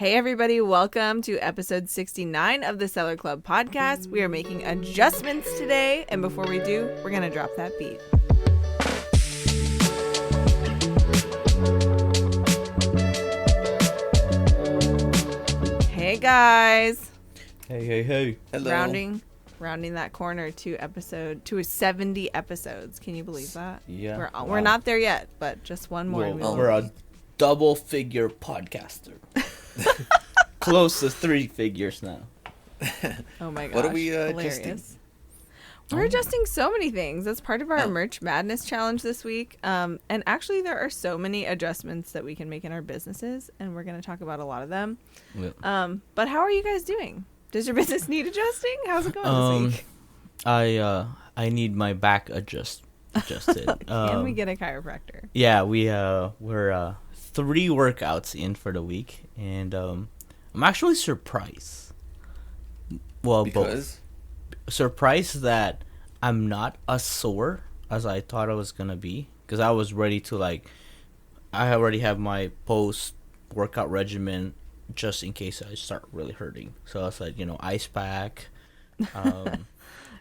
Hey everybody, welcome to episode 69 of the Seller Club podcast. We are making adjustments today, and before we do, we're going to drop that beat. Hey guys. Hey. Hello. Rounding that corner to 70 episodes. Can you believe that? Yeah. We're not there yet, but just one more. We're a double figure podcaster. Close to 3 figures now. Oh my gosh. What are we hilarious. adjusting? We're adjusting so many things. That's part of our Merch Madness challenge this week. And actually, there are so many adjustments that we can make in our businesses, and we're going to talk about a lot of them. Yeah. But how are you guys doing? Does your business need adjusting? How's it going this week? I need my back adjusted. Can we get a chiropractor? Yeah, we're 3 workouts in for the week, and I'm actually surprised. Well, Because? Surprised that I'm not as sore as I thought I was gonna be, because I was ready to I already have my post workout regimen just in case I start really hurting. So I was like, ice pack,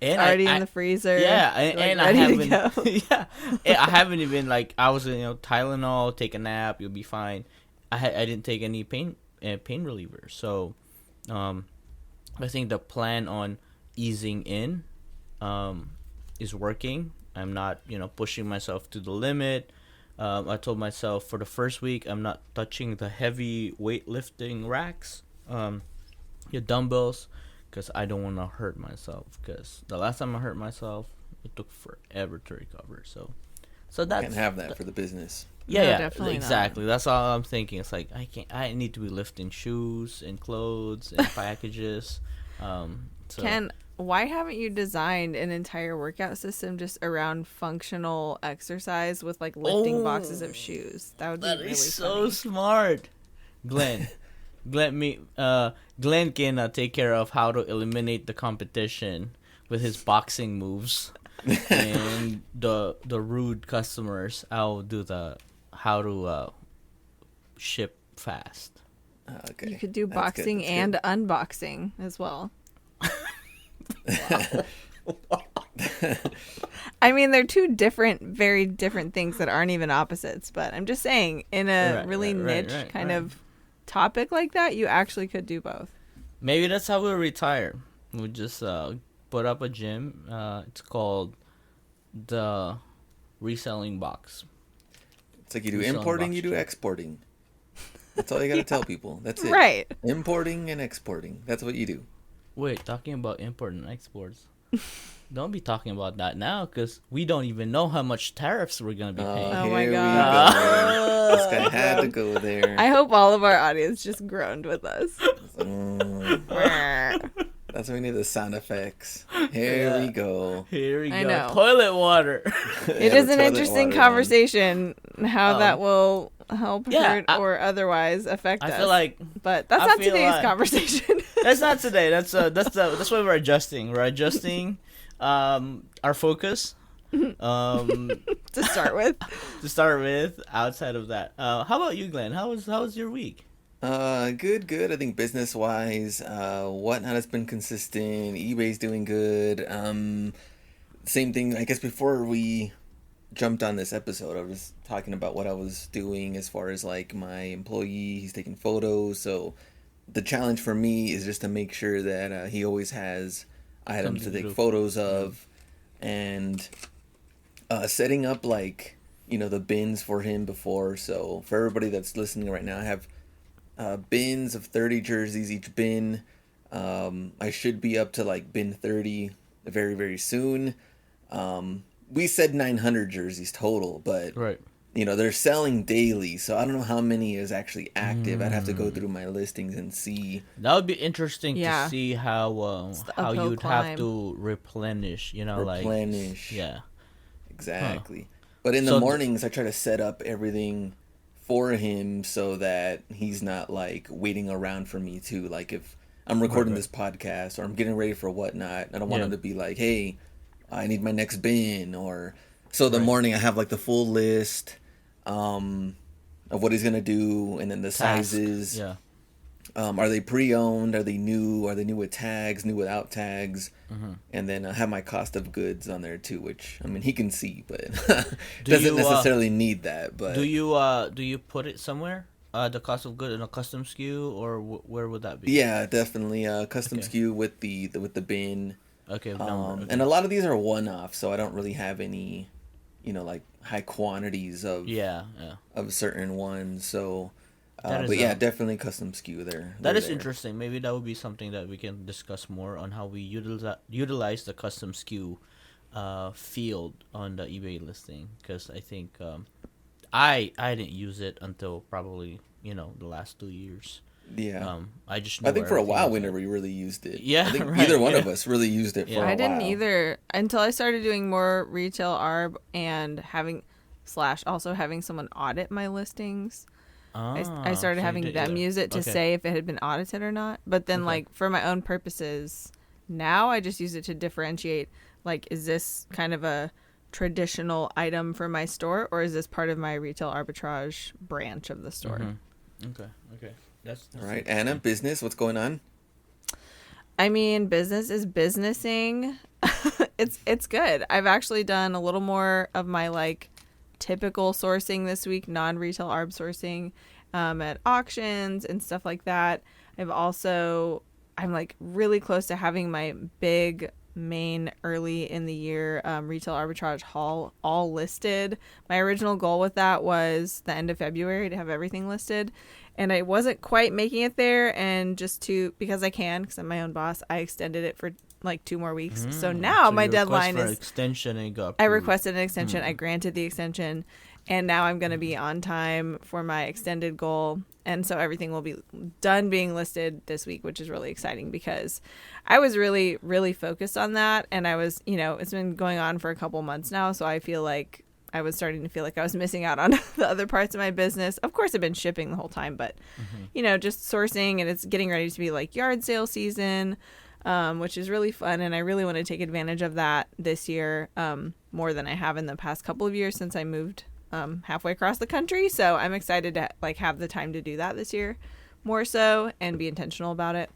and already in the freezer. Yeah, and I ready haven't. to go. Yeah, I haven't even I was Tylenol, take a nap, you'll be fine. I didn't take any pain relievers, so I think the plan on easing in is working. I'm not pushing myself to the limit. I told myself for the first week I'm not touching the heavy weightlifting racks, your dumbbells, because I don't want to hurt myself. Because the last time I hurt myself, it took forever to recover. So that's Can't have that for the business. Yeah, definitely exactly. That's all I'm thinking. It's like I need to be lifting shoes and clothes and packages. So. Ken, why haven't you designed an entire workout system just around functional exercise with lifting boxes of shoes? That would be really so funny. smart. Glenn can take care of how to eliminate the competition with his boxing moves, and the rude customers, I'll do the how to ship fast. Okay. You could do That's boxing good. and unboxing as well. I mean, they're two very different things that aren't even opposites, but I'm just saying, in a niche kind of topic like that, you actually could do both. Maybe that's how we'll retire. We'll just put up a gym. It's called the Reselling Box. It's like you do Reselling importing, box you do gym. exporting. That's all you got to tell people. That's it. Right. Importing and exporting. That's what you do. Wait, talking about import and exports. Don't be talking about that now, because we don't even know how much tariffs we're going to be paying. Oh my Here we God. go. This guy had to go there. I hope all of our audience just groaned with us. That's why we need the sound effects. Here we go. Here we I go. know. Toilet water. It is an interesting conversation how that will help hurt or otherwise affect us. I feel like but that's not today's conversation. That's not today. That's why we're adjusting. We're adjusting our focus. To start with. Outside of that, how about you, Glenn? How was your week? Good. I think business wise, Whatnot has been consistent. eBay's doing good. Same thing. I guess before we jumped on this episode, I was talking about what I was doing as far as my employee. He's taking photos, so the challenge for me is just to make sure that he always has items to take photos of, and setting up the bins for him before. So for everybody that's listening right now, I have bins of 30 jerseys each bin. I should be up to bin 30 very, very soon. We said 900 jerseys total, but Right. They're selling daily, so I don't know how many is actually active. I'd have to go through my listings and see. That would be interesting to see how uphill you'd climb. have to replenish. Replenish. Yeah. Exactly. But in the mornings, I try to set up everything for him so that he's not waiting around for me too. If I'm recording this podcast or I'm getting ready for Whatnot, I don't want him to be like, hey, I need my next bin. Or so the morning I have the full list of what he's gonna do, and then the sizes. Yeah. Are they pre-owned? Are they new? Are they new with tags? New without tags? And then I have my cost of goods on there too, which I mean he can see, but doesn't necessarily need that. But do you put it somewhere? The cost of good in a custom SKU, or where would that be? Yeah, definitely custom SKU with the bin. Okay, and a lot of these are one-off, so I don't really have any, like high quantities of of certain ones. So, but yeah, definitely custom SKU there. That is interesting. Maybe that would be something that we can discuss more on how we utilize the custom SKU field on the eBay listing, because I think I didn't use it until probably the last 2 years. Yeah. I think for a while we never really used it. Yeah, I think either one of us really used it for a while. I didn't either until I started doing more retail arb and also having someone audit my listings. I started having them use it to say if it had been audited or not. But then for my own purposes, now I just use it to differentiate, is this kind of a traditional item for my store, or is this part of my retail arbitrage branch of the store? Okay. That's all right. Anna, business, what's going on? I mean, business is businessing. It's good. I've actually done a little more of my typical sourcing this week, non-retail arb sourcing at auctions and stuff like that. I'm really close to having my big main early in the year retail arbitrage haul all listed. My original goal with that was the end of February to have everything listed, and I wasn't quite making it there, and because I'm my own boss, I extended it for 2 more weeks. So now my deadline is extension, and got I requested an extension. I granted the extension, and now I'm going to be on time for my extended goal. And so everything will be done being listed this week, which is really exciting because I was really, really focused on that. And I was, it's been going on for a couple months now. So I feel like I was starting to feel like I was missing out on the other parts of my business. Of course, I've been shipping the whole time, but, just sourcing, and it's getting ready to be yard sale season, which is really fun. And I really want to take advantage of that this year more than I have in the past couple of years since I moved halfway across the country. So I'm excited to have the time to do that this year more so and be intentional about it.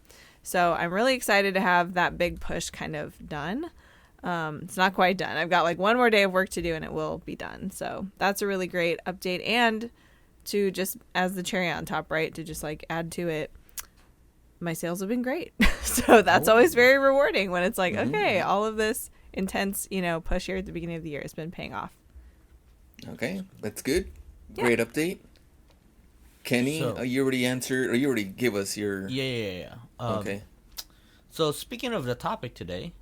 So I'm really excited to have that big push kind of done. It's not quite done. I've got one more day of work to do and it will be done. So that's a really great update. And to just as the cherry on top, right, to just add to it, my sales have been great. So that's always very rewarding when it's okay, all of this intense, push here at the beginning of the year has been paying off. Okay, that's good. Great update. Kenny, you already answered, or you already gave us your... Yeah. Okay. So speaking of the topic today,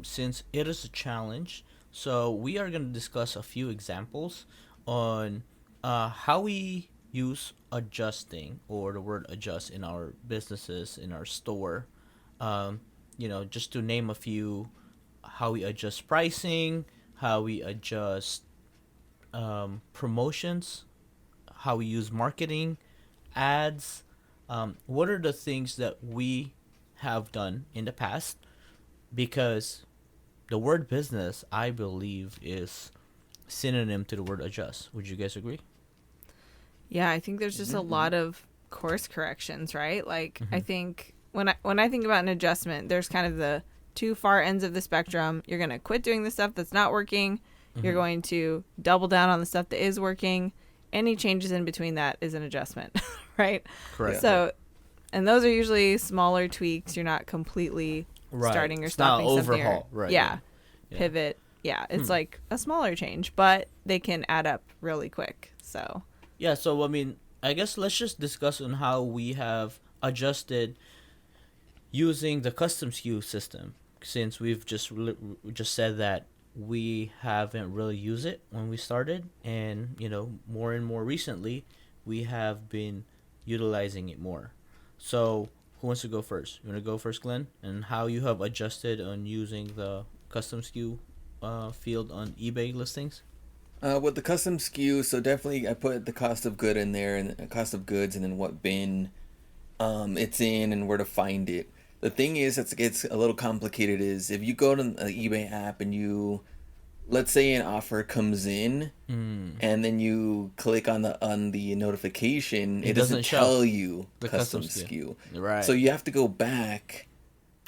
since it is a challenge, so we are going to discuss a few examples on how we use adjusting, or the word adjust, in our businesses, in our store. Just to name a few, how we adjust pricing, how we adjust promotions, how we use marketing, ads. What are the things that we have done in the past? Because the word business, I believe, is synonym to the word adjust. Would you guys agree? Yeah, I think there's just a lot of course corrections, right? I think when I think about an adjustment, there's kind of the two far ends of the spectrum. You're going to quit doing the stuff that's not working. You're going to double down on the stuff that is working. Any changes in between that is an adjustment, right? Correct. So, and those are usually smaller tweaks. You're not completely starting or stopping something. Overhaul, right? Yeah. Pivot. Yeah, it's a smaller change, but they can add up really quick. So. Yeah, so I guess let's just discuss on how we have adjusted using the custom SKU system, since we've just said that we haven't really used it when we started, and more and more recently we have been utilizing it more. So who wants to go first? You want to go first, Glenn, and how you have adjusted on using the custom SKU field on eBay listings? With the custom SKU, so definitely I put the cost of good in there, and cost of goods, and then what bin it's in and where to find it. The thing is, it gets a little complicated, is if you go to the eBay app and you let's say an offer comes in, and then you click on the notification, it doesn't tell you the custom custom SKU. Right. So you have to go back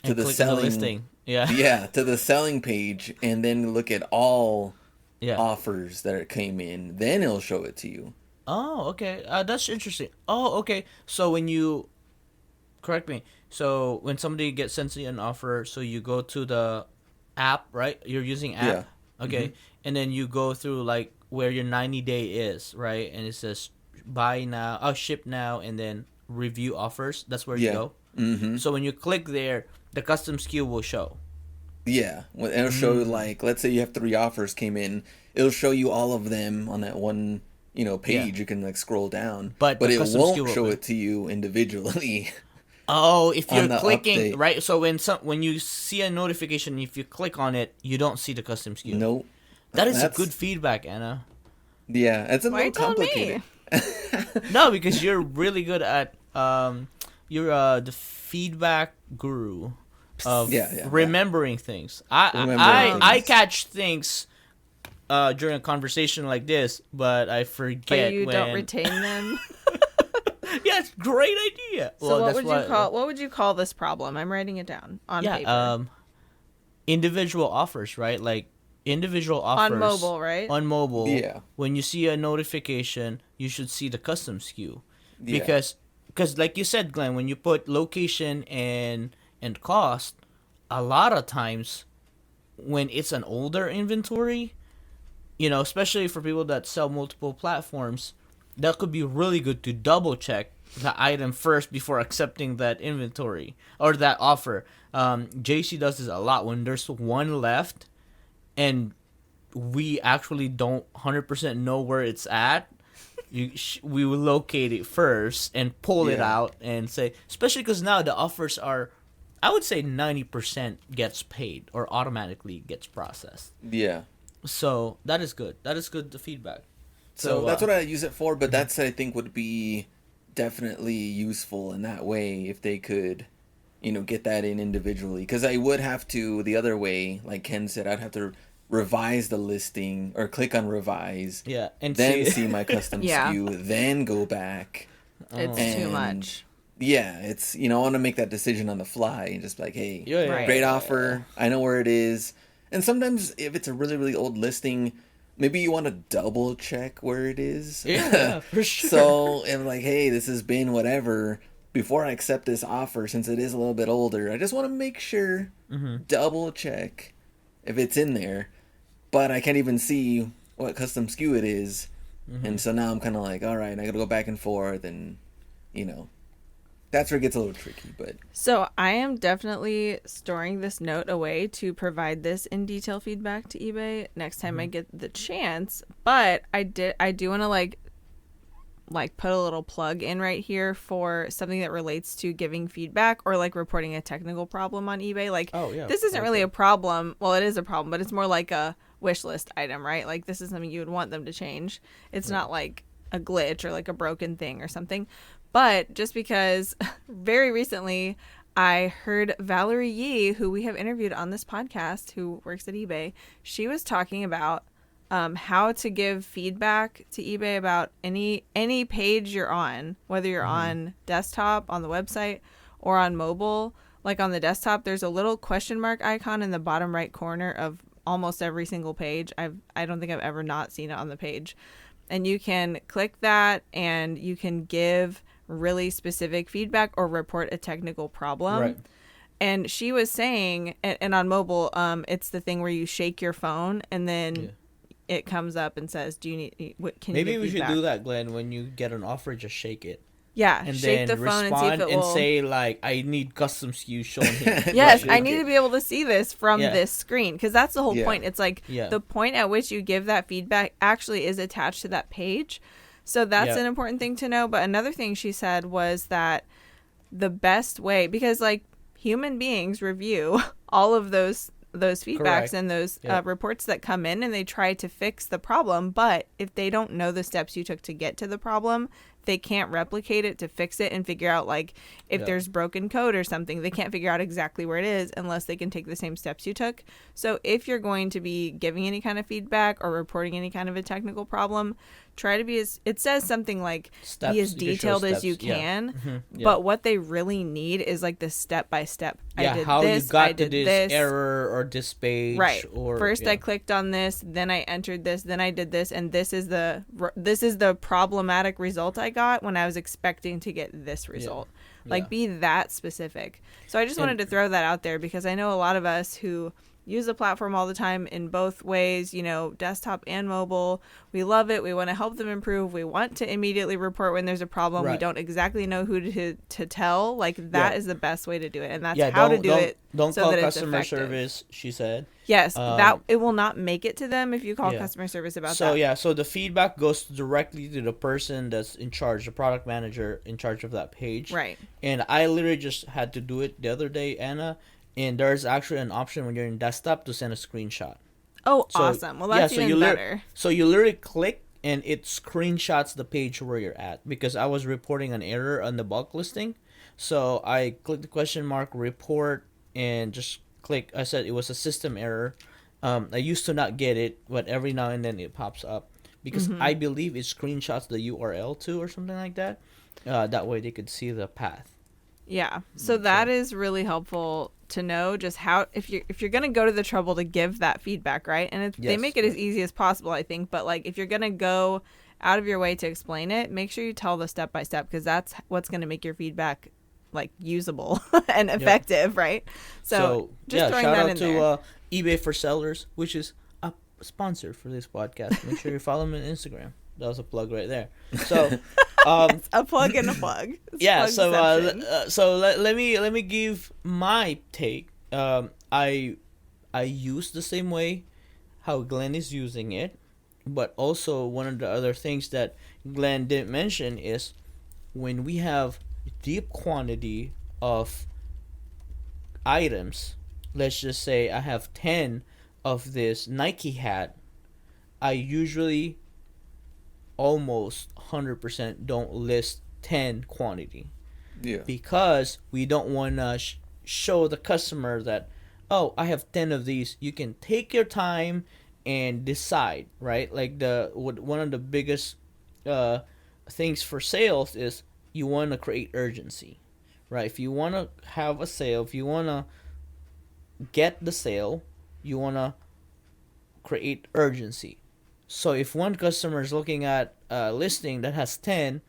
to and the click on selling listing. Yeah. yeah, to the selling page, and then look at all Yeah. offers that came in. Then it'll show it to you. Oh, okay. That's interesting. Oh, okay. So when you correct me. So when somebody gets sent you an offer, so you go to the app, right? You're using app. Yeah. Okay. And then you go through like where your 90-day is, right? And it says buy now, ship now, and then review offers. That's where you Yeah. go. Mm-hmm. So when you click there, the custom SKU will show. Yeah, it'll show you, like, let's say you have 3 offers came in, it'll show you all of them on that one, page. Yeah. You can like scroll down, But the it custom won't SKU show will- it to you individually. Oh, if On you're the clicking update. right, so when you see a notification, if you click on it, you don't see the custom SKU. Nope. That is That's- good feedback, Anna. Yeah, it's a Why are you little telling complicated. No, because you're really good at you're the feedback guru of Yeah. remembering things. I Remembering I things. catch things during a conversation like this, but I forget But you when. don't retain them. Yeah, it's a great idea. So what would you call this problem? I'm writing it down on paper. Individual offers, right? Like individual offers On mobile, right? On mobile, Yeah. When you see a notification, you should see the custom SKU Yeah. because like you said, Glenn, when you put location and cost, a lot of times when it's an older inventory, especially for people that sell multiple platforms, that could be really good to double check the item first before accepting that inventory or that offer. JC does this a lot when there's one left and we actually don't 100% know where it's at. We will locate it first and pull it Yeah. out and say, especially because now the offers are, I would say 90% gets paid or automatically gets processed. Yeah. So that is good. That is good, the feedback. So that's what I use it for, but that's, I think, would be definitely useful in that way if they could, get that in individually. Because I would have to, the other way, like Ken said, I'd have to revise the listing or click on revise, Yeah, and then see my custom Yeah. SKU, then go back. It's too And- much. Yeah, it's, I want to make that decision on the fly and just be like, hey, Yeah, Right. great offer. I know where it is. And sometimes if it's a really, really old listing, maybe you want to double check where it is. Yeah, for sure. So if like, hey, this has been whatever, before I accept this offer, since it is a little bit older, I just want to make sure, double check if it's in there. But I can't even see what custom SKU it is. And so now I'm kind of like, all right, I got to go back and forth and, that's where it gets a little tricky, but So I am definitely storing this note away to provide this in detail feedback to eBay next time I get the chance. But I do want to like put a little plug in right here for something that relates to giving feedback or like reporting a technical problem on eBay. Like, Oh, yeah. this isn't really a problem. Well, it is a problem, but it's more like a wish list item, right? Like, this is something you would want them to change. It's not like a glitch or like a broken thing or something. But just because very recently I heard Valerie Yee, who we have interviewed on this podcast, who works at eBay, she was talking about how to give feedback to eBay about any page you're on, whether you're on desktop, on the website, or on mobile. Like on the desktop, there's a little question mark icon in the bottom right corner of almost every single page. I don't think I've ever not seen it on the page. And you can click that and you can give really specific feedback or report a technical problem. Right. And she was saying, and on mobile, it's the thing where you shake your phone and then it comes up and says, "Do you need? What can Maybe you give we should feedback?" do that, Glenn. When you get an offer, just shake it Yeah, and shake then the phone and see respond if it and will. say like, "I need custom SKU shown here." Yes, Right, I need to be able to see this from Yeah. this screen because that's the whole Yeah. point. It's like Yeah. the point at which you give that feedback actually is attached to that page. So that's Yeah. an important thing to know. But another thing she said was that the best way, because like human beings review all of those feedbacks Correct. and those Yeah. reports that come in and they try to fix the problem. But if they don't know the steps you took to get to the problem, they can't replicate it to fix it and figure out like if Yeah. there's broken code or something. They can't figure out exactly where it is unless they can take the same steps you took. So if you're going to be giving any kind of feedback or reporting any kind of a technical problem, try to be as, it says something like Steps, be as you can show detailed as you steps, yeah. can. Yeah. But what they really need is like the step by step. Yeah, I did how this, you got I to did this error or this page. Right. Or, First yeah. I clicked on this, then I entered this, then I did this, and this is the problematic result I got when I was expecting to get this result. Like Yeah. be that specific. So I just And- wanted to throw that out there because I know a lot of us who use the platform all the time in both ways, you know, desktop and mobile. We love it. We want to help them improve. We want to immediately report when there's a problem. We Right. don't exactly know who to tell. Like that Yeah. is the best way to do it. And that's Yeah, how to don't- do don't- it. Don't so call that it's customer effective. service, she said. Yes, that Um, it will not make it to them if you call yeah. customer service about So that. yeah, so the feedback goes directly to the person that's in charge, the product manager in charge of that page. Right. And I literally just had to do it the other day, Anna. And there's actually an option when you're in desktop to send a screenshot. Oh, So- awesome. Well, that's even better. So you literally click and it screenshots the page where you're at because I was reporting an error on the bulk listing. So I clicked the question mark report and just click. I said it was a system error. I used to not get it, but every now and then it pops up because Mm-hmm. I believe it screenshots the URL too or something like that. That way they could see the path. Yeah. So that is really helpful to know just how if you're going to go to the trouble to give that feedback, right? And they Yes, make it as easy as possible, I think, but like if you're going to go out of your way to explain it, make sure you tell the step by step because that's what's going to make your feedback like usable and effective, right? So just throwing shout that out in to there. eBay for Sellers, which is a sponsor for this podcast. Make sure you follow them on Instagram. That was a plug right there. So, A plug and a plug. It's yeah. plugception. So let me give my take. I use the same way how Glenn is using it, but also one of the other things that Glenn didn't mention is when we have deep quantity of items. Let's just say I have 10 of this Nike hat. I usually almost 100% don't list 10 quantity Yeah. because we don't want to show the customer that, oh, I have 10 of these. You can take your time and decide, right? Like one of the biggest things for sales is you want to create urgency, right? If you want to have a sale, if you want to get the sale, you want to create urgency. So if one customer is looking at a listing that has 10,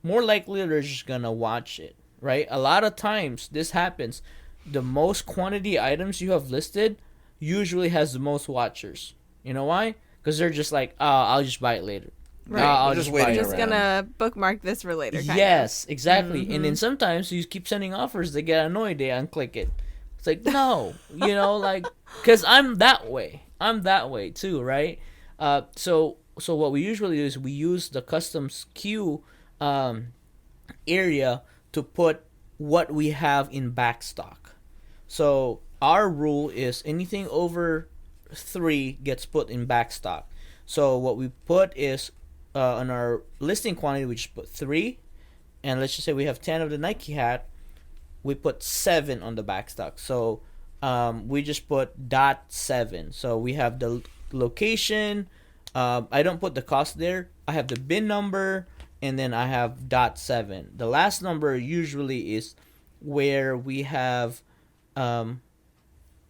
more likely they're just going to watch it, right? A lot of times this happens. The most quantity items you have listed usually has the most watchers. You know why? Because they're just like, oh, I'll just buy it later. Right. I'll They're just just buy waiting it. Just gonna bookmark this for later. Kind Yes, exactly. And Mhm. then sometimes you keep sending offers, they get annoyed, they unclick it. It's like, no, you know, like, because I'm that way. I'm that way too, right? So what we usually do is we use the custom SKU area to put what we have in backstock. So our rule is anything over 3 gets put in backstock. So what we put is on our listing quantity, we just put 3, and let's just say we have 10 of the Nike hat, we put 7 on the backstock. So we just put .7. So we have the location. I don't put the cost there. I have the bin number, and then I have .7. The last number usually is where we have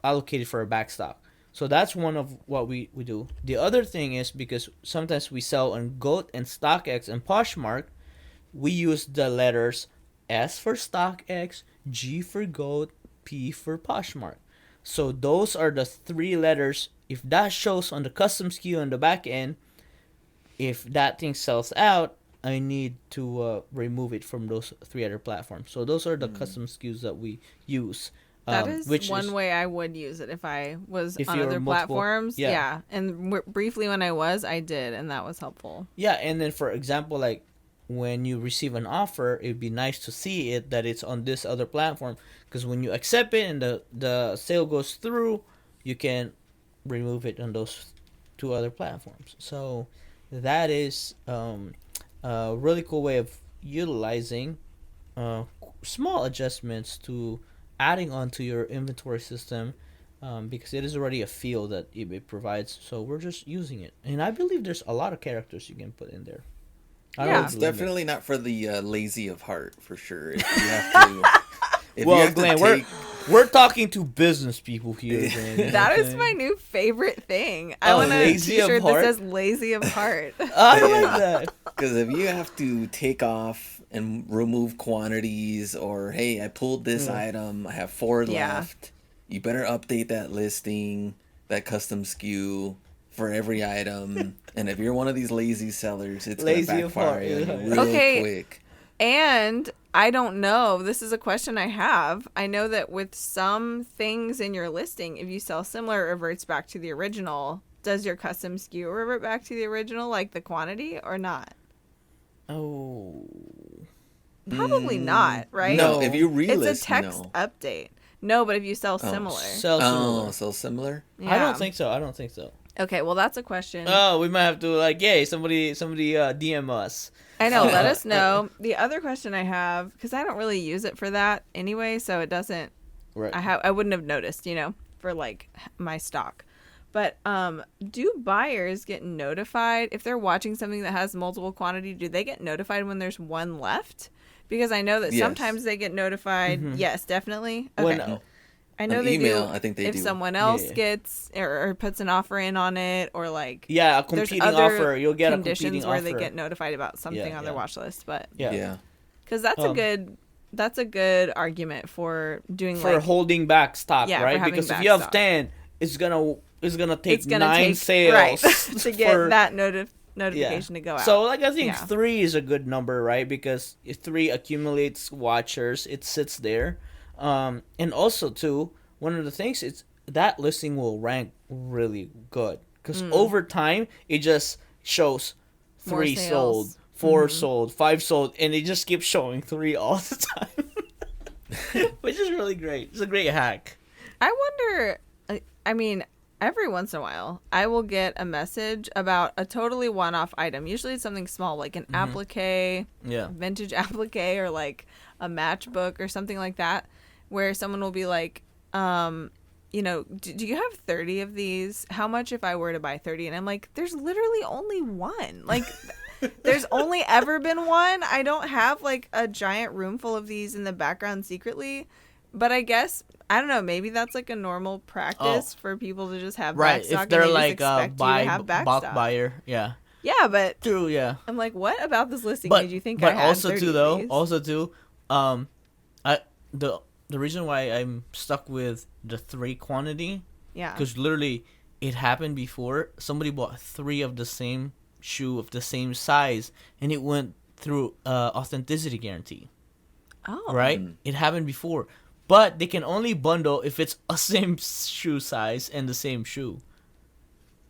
allocated for a backstock. So that's one of what we do. The other thing is because sometimes we sell on GOAT and StockX and Poshmark, we use the letters S for StockX, G for GOAT, P for Poshmark. So those are the 3 letters. If that shows on the custom SKU on the back end, if that thing sells out, I need to remove it from those 3 other platforms. So those are the custom SKUs that we use. That is which one is, way I would use it if I was If on you were other multiple- platforms. yeah. Yeah. And briefly when I was, I did, and that was helpful. Yeah, and then for example, like when you receive an offer, it'd be nice to see it that it's on this other platform, because when you accept it and the sale goes through, you can remove it on those 2 other platforms. So that is a really cool way of utilizing small adjustments to adding onto your inventory system, because it is already a field that eBay provides. So we're just using it, and I believe there's a lot of characters you can put in there. I Yeah. don't It's limit. definitely not for the lazy of heart, for sure. If you have to, if you Well, have to Glenn, take, we're talking to business people here. Glenn, you know That what is I'm my saying? new favorite thing. I Oh, want a lazy of t-shirt that heart? says "Lazy of Heart." I like that. because if you have to take off and remove quantities, or hey, I pulled this item, I have 4 Yeah. left, you better update that listing, that custom SKU for every item. And if you're one of these lazy sellers, it's Lazy gonna of backfire heart, on you yeah. real Okay. quick. And I don't know. This is a question I have. I know that with some things in your listing, if you sell similar, it reverts back to the original. Does your custom SKU revert back to the original, like the quantity, or not? Oh. Probably not, right? No, No. if you It's relist, a text no. update. No, but if you sell similar. Sell similar. Oh, so similar? I don't think so. I don't think so. Okay, well, that's a question. Oh, we might have to somebody DM us. I know. Let us know. The other question I have, because I don't really use it for that anyway, so it doesn't. Right. I wouldn't have noticed, for like my stock. But do buyers get notified if they're watching something that has multiple quantity? Do they get notified when there's one left? Because I know that Yes. sometimes they get notified. Yes, definitely. Okay. When I know On they email, do. I think they if do. someone else Yeah. gets or puts an offer in on it, or like yeah, a there's competing other offer, you'll get a conditions competing where offer. they get notified about something Yeah, on their yeah. watch list. But yeah. because that's a good argument for doing For holding back stock, Yeah, for right? having Because if back you have stock. 10, it's gonna take it's gonna 9 take sales right to get for- that notification to go out. So, like, I think Yeah. 3 is a good number, right? Because if 3 accumulates watchers, it sits there. And also, too, one of the things is that listing will rank really good. Because over time, it just shows Mm. More 3 sales. sold, 4 sold, 5 sold, and it just keeps showing 3 all the time. Which is really great. It's a great hack. I wonder. I mean, every once in a while, I will get a message about a totally one-off item. Usually, it's something small, like an applique, Yeah. vintage applique, or like a matchbook or something like that, where someone will be like, do you have 30 of these? How much if I were to buy 30? And I'm like, there's literally only one. Like, there's only ever been one. I don't have like a giant room full of these in the background secretly. But I guess, I don't know, maybe that's like a normal practice for people to just have Right. backstock. If they're and they like just a expect you to have bulk backstock. buyer. Yeah. Yeah, but True, yeah. I'm like, what about this listing But made you think but I had also 30 too of though, these? also too, the reason why I'm stuck with the 3 quantity, Yeah. because literally it happened before. Somebody bought 3 of the same shoe of the same size, and it went through authenticity guarantee. Oh. Right? It happened before, but they can only bundle if it's a same shoe size and the same shoe.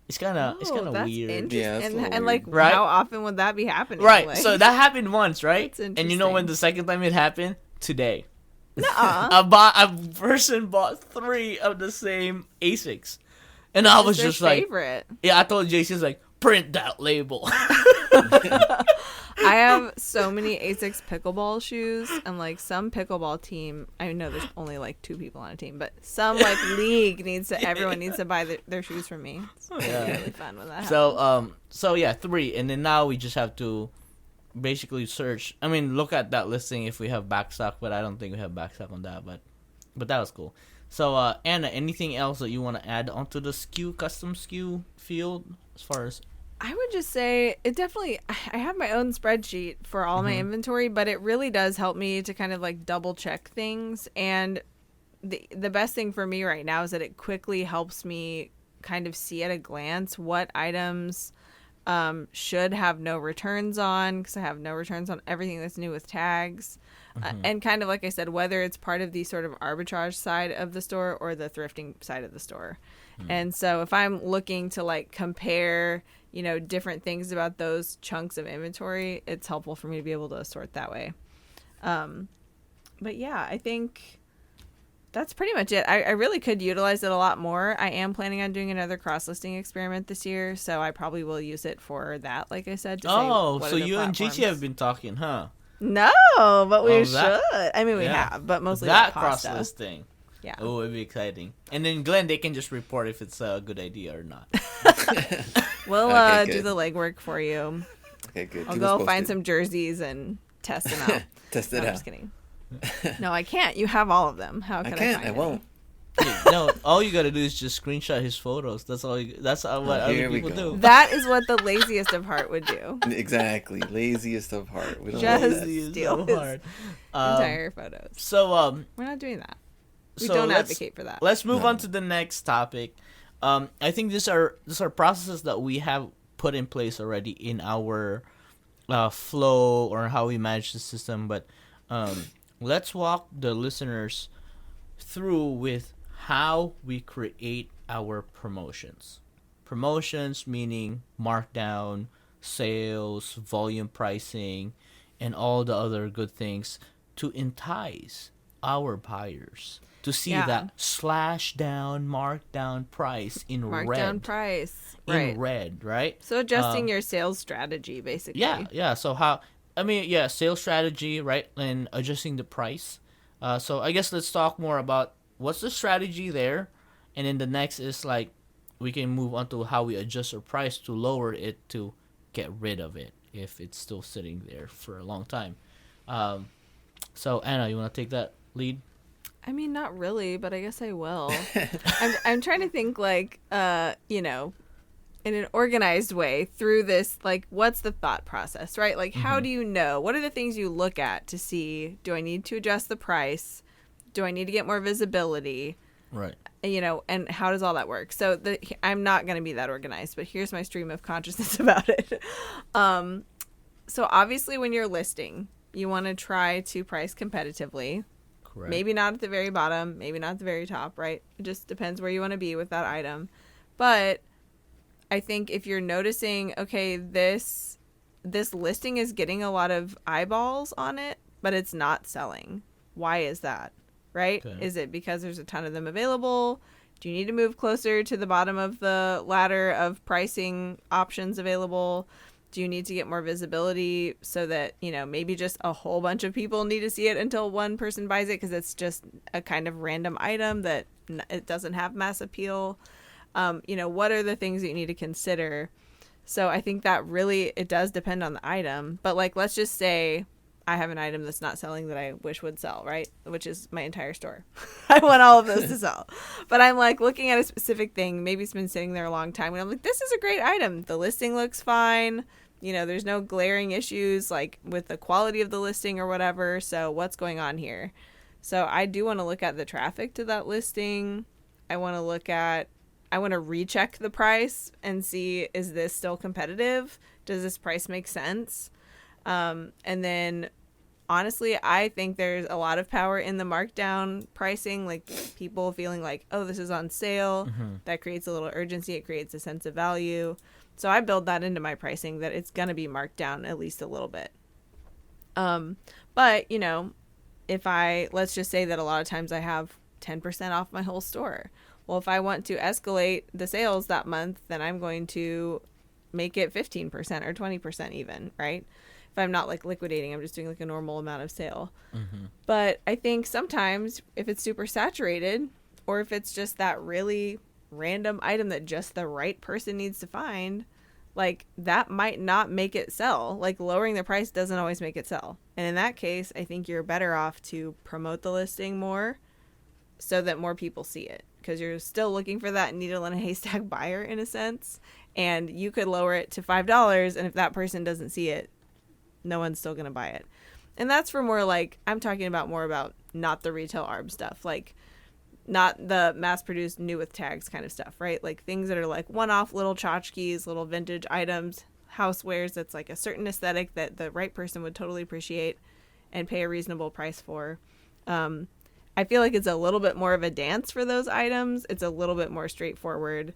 It's kind of that's weird. interesting. Yeah, that's a little and like, weird. Right? how often would that be happening? Right. Like, So that happened once, right? That's And you know when interesting. the second time it happened? Today. nuh-uh. A person bought 3 of the same Asics, and I was It's their just like, favorite. yeah, I told Jason's like, print that label. I have so many Asics pickleball shoes, and like some pickleball team. I know there's only like 2 people on a team, but some like league everyone needs to buy their shoes from me. It's really fun when that happens. So yeah, 3, and then now we just have to basically search. I mean, look at that listing if we have backstock, but I don't think we have backstock on that. But that was cool. So Anna, anything else that you want to add onto the custom SKU field as far as? I would just say it definitely. I have my own spreadsheet for all my inventory, but it really does help me to kind of like double check things. And the best thing for me right now is that it quickly helps me kind of see at a glance what items should have no returns on, because I have no returns on everything that's new with tags. And kind of like I said, whether it's part of the sort of arbitrage side of the store or the thrifting side of the store. And so if I'm looking to like compare, different things about those chunks of inventory, it's helpful for me to be able to sort that way. But yeah, I think that's pretty much it. I really could utilize it a lot more. I am planning on doing another cross-listing experiment this year, so I probably will use it for that, like I said. To say what So other you and JT platforms. have been talking, huh? No, but we Oh, should. that- I mean, we yeah. have, but mostly that like cross pasta. listing. Yeah. Oh, it'd be exciting. And then Glenn, they can just report if it's a good idea or not. We'll Okay, do good. the legwork for you. Okay, good. I'll Keep us go find posted. some jerseys and test them out. Test No, it I'm out. just kidding. No, I can't. You have all of them. How I can I can't. find I any? won't. No, all you gotta do is just screenshot his photos. That's all. That's what Here other we people go. do. That is what the laziest of heart would do. Exactly. Laziest of heart. We don't Just- want that. It's steal so his hard. Entire photos. So We're not doing that. We so don't let's- advocate for that. Let's move No. on to the next topic. I think these are processes that we have put in place already in our flow or how we manage the system. But let's walk the listeners through with how we create our promotions. Promotions meaning markdown, sales, volume pricing, and all the other good things to entice our buyers to see Yeah. that slash down markdown price in Markdown red. price. In Right. red, right? So adjusting your sales strategy, basically. Yeah. So sales strategy, right, and adjusting the price. So I guess let's talk more about what's the strategy there, and then the next is like we can move on to how we adjust our price to lower it to get rid of it if it's still sitting there for a long time. So Anna, you want to take that lead? I mean, not really, but I guess I will. I'm trying to think like, in an organized way through this, like, what's the thought process, right? Like, how do you know? What are the things you look at to see, do I need to adjust the price? Do I need to get more visibility? Right. And how does all that work? So I'm not going to be that organized, but here's my stream of consciousness about it. So obviously when you're listing, you want to try to price competitively. Correct. Maybe not at the very bottom, maybe not at the very top, right? It just depends where you want to be with that item. But I think if you're noticing, okay, this listing is getting a lot of eyeballs on it, but it's not selling. Why is that? Right? Okay. Is it because there's a ton of them available? Do you need to move closer to the bottom of the ladder of pricing options available? Do you need to get more visibility so that, maybe just a whole bunch of people need to see it until one person buys it because it's just a kind of random item that it doesn't have mass appeal? What are the things that you need to consider? So I think that really, it does depend on the item. But like, let's just say I have an item that's not selling that I wish would sell, right? Which is my entire store. I want all of those to sell. But I'm like looking at a specific thing. Maybe it's been sitting there a long time. And I'm like, this is a great item. The listing looks fine. There's no glaring issues like with the quality of the listing or whatever. So what's going on here? So I do want to look at the traffic to that listing. I want to recheck the price and see, is this still competitive? Does this price make sense? And then honestly, I think there's a lot of power in the markdown pricing, like people feeling like, oh, this is on sale. That creates a little urgency. It creates a sense of value. So I build that into my pricing, that it's going to be marked down at least a little bit. But, let's just say that a lot of times I have 10% off my whole store. Well, if I want to escalate the sales that month, then I'm going to make it 15% or 20% even, right? If I'm not like liquidating, I'm just doing like a normal amount of sale. But I think sometimes if it's super saturated, or if it's just that really random item that just the right person needs to find, like that might not make it sell. Like lowering the price doesn't always make it sell. And in that case, I think you're better off to promote the listing more so that more people see it, because you're still looking for that needle in a haystack buyer in a sense. And you could lower it to $5, and if that person doesn't see it, no one's still going to buy it. And that's for more like, I'm talking about more about not the retail ARB stuff, like not the mass-produced new with tags kind of stuff, right? Like things that are like one-off little tchotchkes, little vintage items, housewares that's like a certain aesthetic that the right person would totally appreciate and pay a reasonable price for. I feel like it's a little bit more of a dance for those items. It's a little bit more straightforward,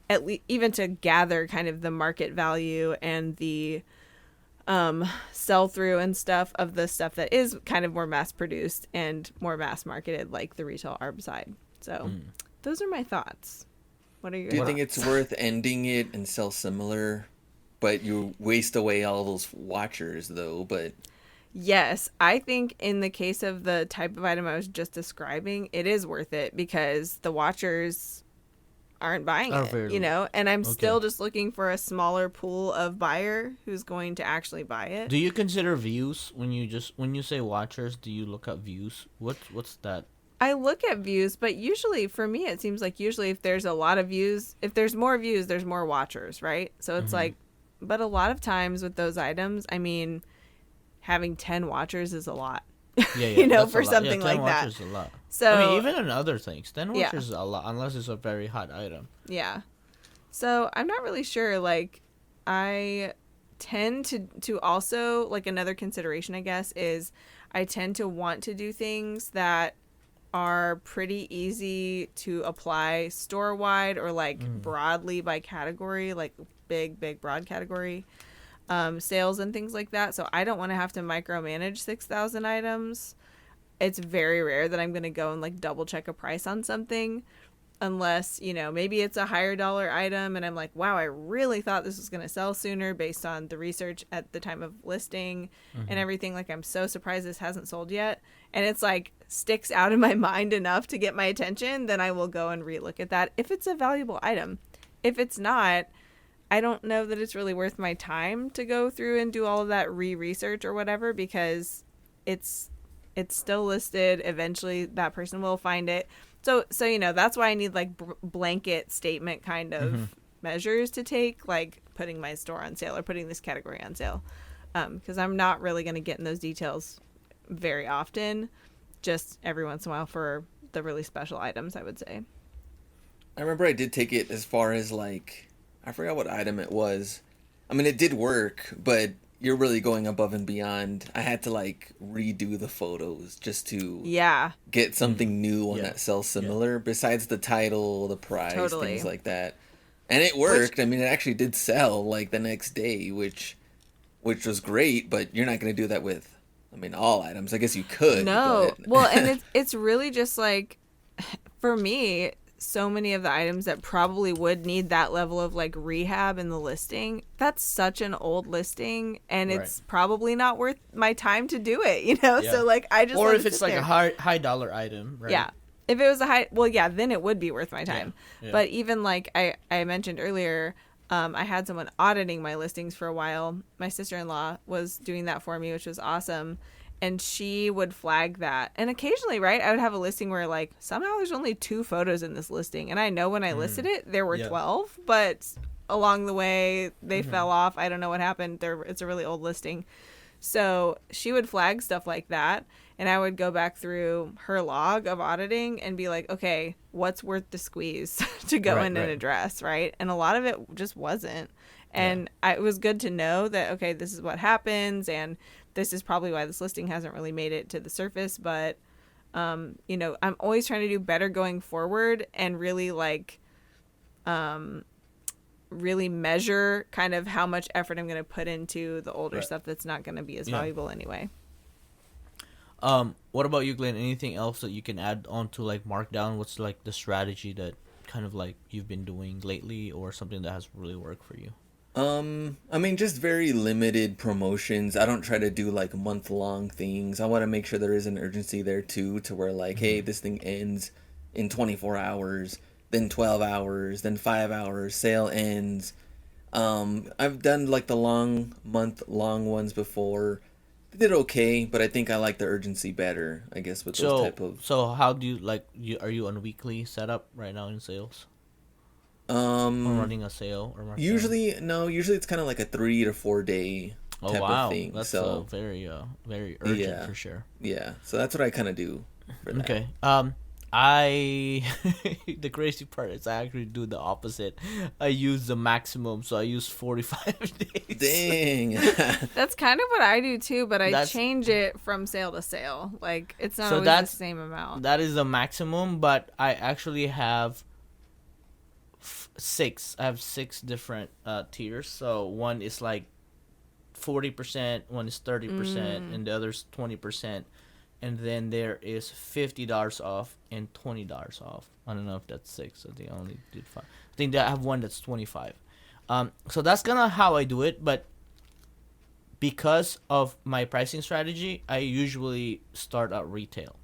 at least even to gather kind of the market value and the sell through and stuff of the stuff that is kind of more mass produced and more mass marketed, like the retail ARB side. So those are my thoughts. What are your Do you thoughts? think it's worth ending it and sell similar, but you waste away all those watchers though? But Yes, I think in the case of the type of item I was just describing, it is worth it because the watchers aren't buying Oh, it, very you know, and I'm still okay. just looking for a smaller pool of buyer who's going to actually buy it. Do you consider views when you say watchers? Do you look up views? What's that? I look at views, but usually for me, it seems like usually if there's a lot of views, if there's more views, there's more watchers, right? So it's Mm-hmm. like, but a lot of times with those items, I mean, having 10 watchers is a lot, Yeah, yeah, you know, that's a for lot. Yeah, something 10 like that. watchers is a lot. I mean, So, even in other things, 10 yeah, watchers is a lot, unless it's a very hot item. yeah. So I'm not really sure. Like, I tend to also, like, another consideration, I guess, is I tend to want to do things that are pretty easy to apply store wide or like broadly by category, like big broad category sales and things like that. So I don't want to have to micromanage 6,000 items. It's very rare that I'm going to go and like double check a price on something unless, you know, maybe it's a higher dollar item and I'm like, wow, I really thought this was going to sell sooner based on the research at the time of listing and everything. Like, I'm so surprised this hasn't sold yet. And it's like sticks out in my mind enough to get my attention, then I will go and relook at that if it's a valuable item. If it's not, I don't know that it's really worth my time to go through and do all of that research or whatever because it's still listed. Eventually that person will find it. So you know, that's why I need like blanket statement kind of measures to take, like putting my store on sale or putting this category on sale, because I'm not really going to get in those details very often, just every once in a while for the really special items, I would say. I remember I did take it as far as like, I forgot what item it was. I mean, it did work, but you're really going above and beyond. I had to like redo the photos just to Yeah, get something new on Yeah. that sells similar, besides the title, the price, Totally. things like that. And it worked. I mean, it actually did sell like the next day, which was great. But you're not going to do that with, I mean, all items. I guess you could. no, But well, and it's really just like, for me, so many of the items that probably would need that level of like rehab in the listing, that's such an old listing and it's Right. probably not worth my time to do it, you know? Yeah. So like I just Or let if it it's sit like there. a high dollar item, right? Yeah. If it was a high, well, yeah, then it would be worth my time. Yeah. But even like I mentioned earlier, I had someone auditing my listings for a while. My sister-in-law was doing that for me, which was awesome. And she would flag that. And occasionally, right, I would have a listing where like somehow there's only 2 photos in this listing. And I know when I listed it, there were Yeah. 12, but along the way they fell off. I don't know what happened. It's a really old listing. So she would flag stuff like that. And I would go back through her log of auditing and be like, okay, what's worth the squeeze to go Right, in right. and address, right? And a lot of it just wasn't. And it was good to know that, okay, this is what happens. And this is probably why this listing hasn't really made it to the surface. But, you know, I'm always trying to do better going forward and really like, really measure kind of how much effort I'm going to put into the older Right. stuff that's not going to be as Yeah. valuable anyway. What about you, Glenn? Anything else that you can add on to like Markdown? What's like the strategy that kind of like you've been doing lately, or something that has really worked for you? I mean, just very limited promotions. I don't try to do like month-long things. I want to make sure there is an urgency there too, to where like, hey, this thing ends in 24 hours, then 12 hours, then 5 hours, sale ends. I've done like the month-long ones before. They did okay, but I think I like the urgency better, I guess, with those type of. So how do you like? Are you on a weekly setup right now in sales? Or running a sale or Markdown? Usually it's kind of like a 3 to 4 day Oh type wow, of thing. that's So very urgent Yeah. for sure. yeah, so that's what I kind of do for that. Okay. I the crazy part is I actually do the opposite. I use the maximum, so I use 45 days. Dang. That's kind of what I do too, but I That's- change it from sale to sale. Like, it's not So always that's- the same amount. That is the maximum, but I actually have 6. I have 6 different tiers. So one is like 40%, one is 30%, and the other's 20%. And then there is $50 off and $20 off. I don't know if that's 6. I think I only did 5. I think that I have one that's 25. So that's kind of how I do it. But because of my pricing strategy, I usually start at retail.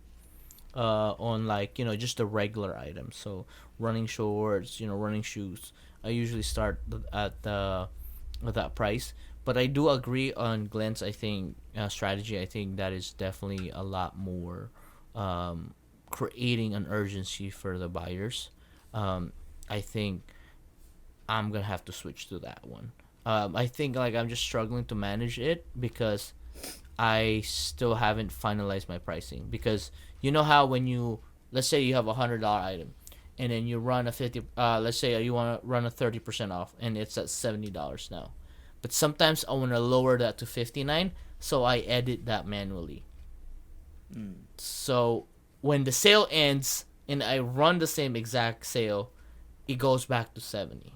On like just the regular items, so running shorts, running shoes. I usually start at that price. But I do agree on Glenn's, I think, strategy. I think that is definitely a lot more creating an urgency for the buyers. I think I'm gonna have to switch to that one. I think like I'm just struggling to manage it because I still haven't finalized my pricing. Because you know how when let's say you have $100 item, and then you run a 50. Let's say you want to run a 30% off, and it's at $70 now. But sometimes I want to lower that to $59, so I edit that manually. So when the sale ends and I run the same exact sale, it goes back to 70.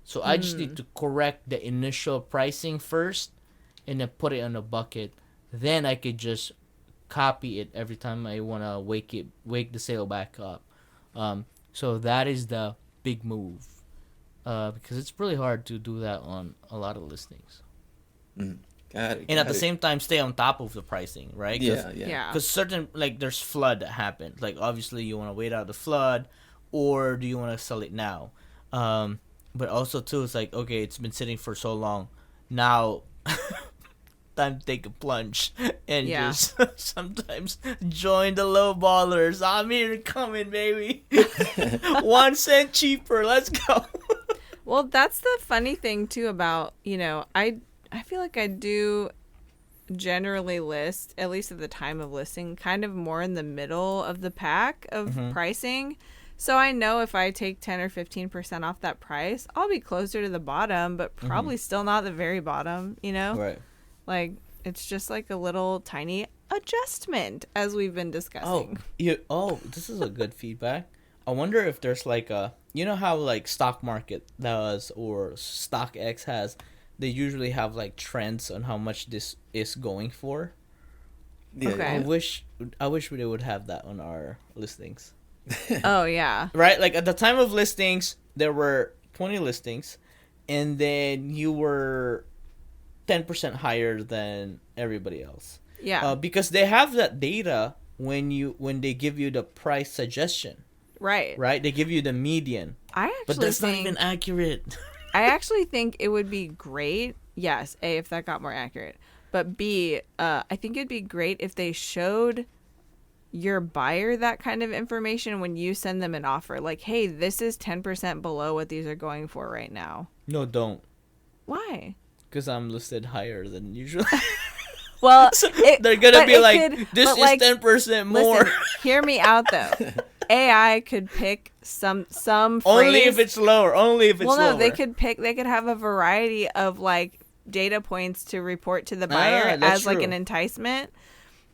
So I just need to correct the initial pricing first and then put it on a bucket. Then I could just copy it every time I want to wake the sale back up. So that is the big move. Because it's really hard to do that on a lot of listings. Got it. And at the same time, stay on top of the pricing, right? Yeah. Because certain, like, there's flood that happens. Like, obviously, you want to wait out the flood, or do you want to sell it now? But also, too, it's like, okay, it's been sitting for so long. Now, time to take a plunge and just sometimes join the low ballers. I'm here coming, baby. 1 cent cheaper. Let's go. Well, that's the funny thing too about, I feel like I do generally list, at least at the time of listing, kind of more in the middle of the pack of pricing. So I know if I take 10 or 15% off that price, I'll be closer to the bottom, but probably still not the very bottom, Right. Like, it's just like a little tiny adjustment, as we've been discussing. This is a good feedback. I wonder if there's like how like stock market does or StockX has, they usually have like trends on how much this is going for. Yeah. Okay. I wish we would have that on our listings. Oh, yeah. Right? Like at the time of listings, there were 20 listings, and then you were 10% higher than everybody else. Yeah. Because they have that data when they give you the price suggestion. Right. Right? They give you the median. But that's not even accurate. I actually think it would be great. Yes, A, if that got more accurate. But B, I think it'd be great if they showed your buyer that kind of information when you send them an offer. Like, hey, this is 10% below what these are going for right now. No, don't. Why? Because I'm listed higher than usual. Well, so they're going to be like, this is like, 10% more. Listen, hear me out, though. AI could pick some phrase. Only if it's lower. Well, no, they could have a variety of like data points to report to the buyer as like an enticement,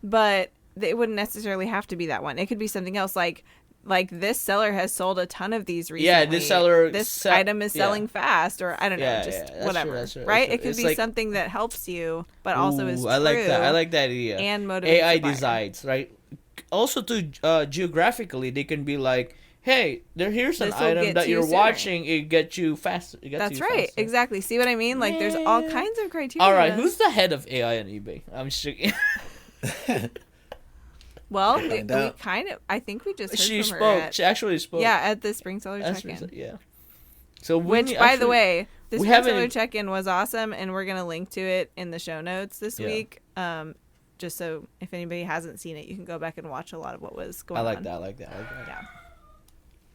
but it wouldn't necessarily have to be that one. It could be something else like this seller has sold a ton of these recently. Yeah, this item is selling fast, or I don't know, whatever. True, right? It could be like, something that helps you, but also is true. I like that idea. And motivates AI the buyer. decides, right? Also, geographically, they can be like, hey, here's an item that you're watching. It gets you faster. That's right. Faster. Exactly. See what I mean? Like, there's all kinds of criteria. All right. Who's the head of AI on eBay? I'm sure. Well, we kind of. I think we just heard she from spoke. her. She actually spoke. Yeah, at the Spring Seller Check-in. Yeah. So which, by the way, the Spring Seller Check-in was awesome, and we're gonna link to it in the show notes this week. Just so if anybody hasn't seen it, you can go back and watch a lot of what was going on. I like that. Yeah.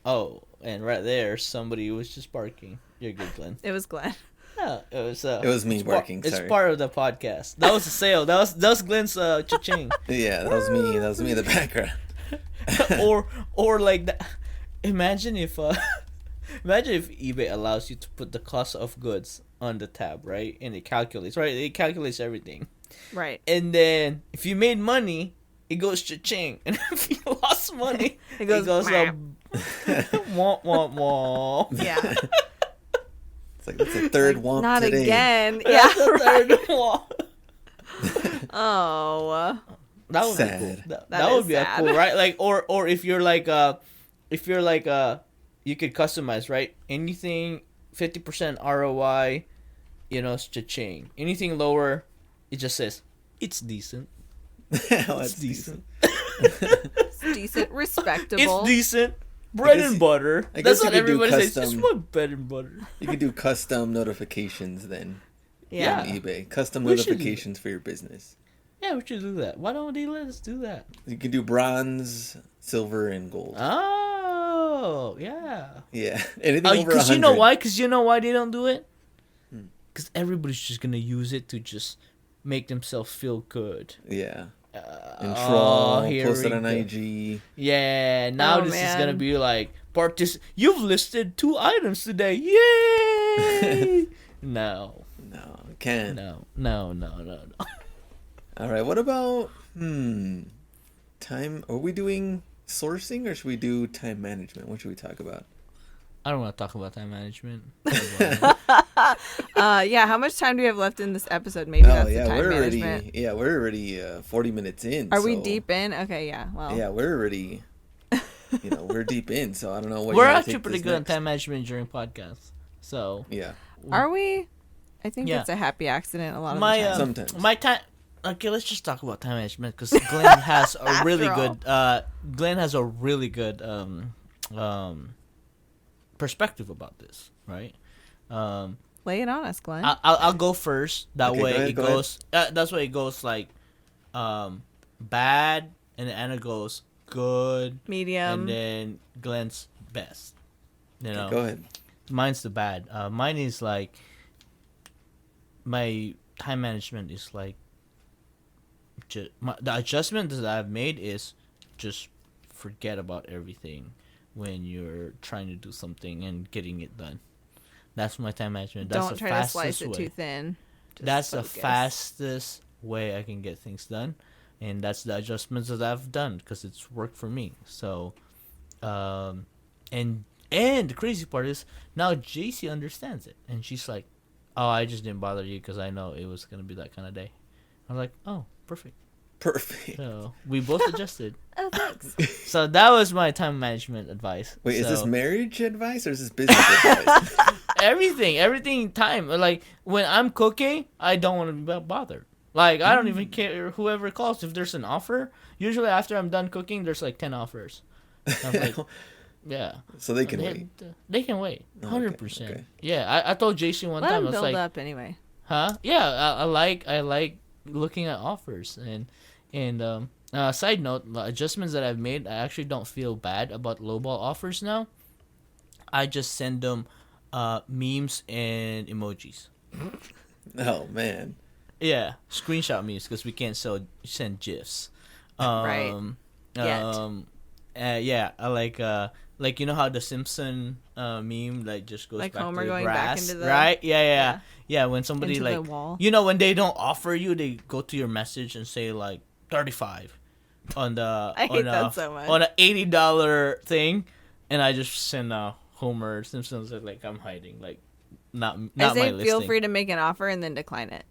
Oh, and right there, somebody was just barking. You're good, Glenn. It was Glenn. Yeah, it was me barking. It's part of the podcast. That was a sale. That was Glenn's cha-ching. Yeah, that was me. That was me in the background. or like that. Imagine if eBay allows you to put the cost of goods on the tab, right? And it calculates, right? It calculates everything. Right. And then if you made money, it goes cha-ching. And if you lost money, it goes wah, wah, wah. Yeah. It's like, that's a third womp Not today. again. Yeah, third womp. Oh. That would be cool. That would be sad. Cool, right? Like, or if you're like you could customize, right? Anything 50% ROI, cha-ching. Anything lower, it just says it's decent. Oh, It's that's decent. It's decent, respectable. It's decent. Bread guess- and butter. I That's guess what you could do everybody says. It's custom- my bread and butter. You could do custom notifications then Yeah. on eBay. Custom We should do notifications for your business. Yeah, we should do that. Why don't they let us do that? You can do bronze, silver, and gold. Oh, yeah. Yeah, anything Oh, over because 100. you know why? Because you know why they don't do it? Because everybody's just gonna use it to just make themselves feel good. Yeah, and Oh, troll, here post it we on go. IG. Yeah, now Oh, this is gonna man. be like you've listed 2 items today. Yay! No, No, can't. no. All right, what about time? Are we doing sourcing or should we do time management? What should we talk about? I don't want to talk about time management. Yeah. How much time do we have left in this episode? Maybe that's the time management. we're already 40 minutes in. Are we so- deep in? Okay. Yeah. Well. Yeah, we're already. We're deep in, so I don't know what. We're you wanna actually take pretty this good on next. time management during podcasts. So Yeah, Are we? I think Yeah. it's a happy accident a lot of my the time. Sometimes. my time. Okay, let's just talk about time management because Glenn has a really After all. good. Glenn has a really good perspective about this, right? Lay it on us, Glenn. I'll go first. That Okay, way go ahead, it go ahead. goes. That's why it goes like, bad, and then Anna goes good, Medium. and then Glenn's best. You know, Go ahead. mine's the bad. Mine is like, my time management is like, the adjustment that I've made is just forget about everything when you're trying to do something and getting it done. That's my time management. That's Don't the try to fastest slice it way. too thin. Just That's focus. the fastest way I can get things done, and that's the adjustments that I've done because it's worked for me. So, and the crazy part is now JC understands it, and she's like, "Oh, I just didn't bother you because I know it was gonna be that kind of day." I'm like, "Oh, perfect." Perfect. So we both adjusted. Oh, thanks. So that was my time management advice. Wait, is this So- marriage advice or is this business advice? everything time, like when I'm cooking I don't want to be bothered, like I don't even care whoever calls. If there's an offer, usually after I'm done cooking there's like 10 offers. I'm like, yeah, So they can wait. they can wait Oh, 100%. okay. Yeah, I told JC one Let time, him I was build like, up anyway. huh, yeah, I like looking at offers. And side note, the adjustments that I've made, I actually don't feel bad about lowball offers now. I just send them memes and emojis. Oh man. Yeah, screenshot memes because we can't send gifs. Right. Yet. Yeah, I like you know how the Simpson meme like just goes Like back Homer to the going back grass, into the- right? Yeah. Yeah. Yeah, when somebody Into like the wall. you know when they don't offer you, they go to your message and say like 35 on the I hate that so much. on an $80 thing, and I just send Homer Simpson's like I'm hiding, like not I my say listing. feel free to make an offer and then decline it.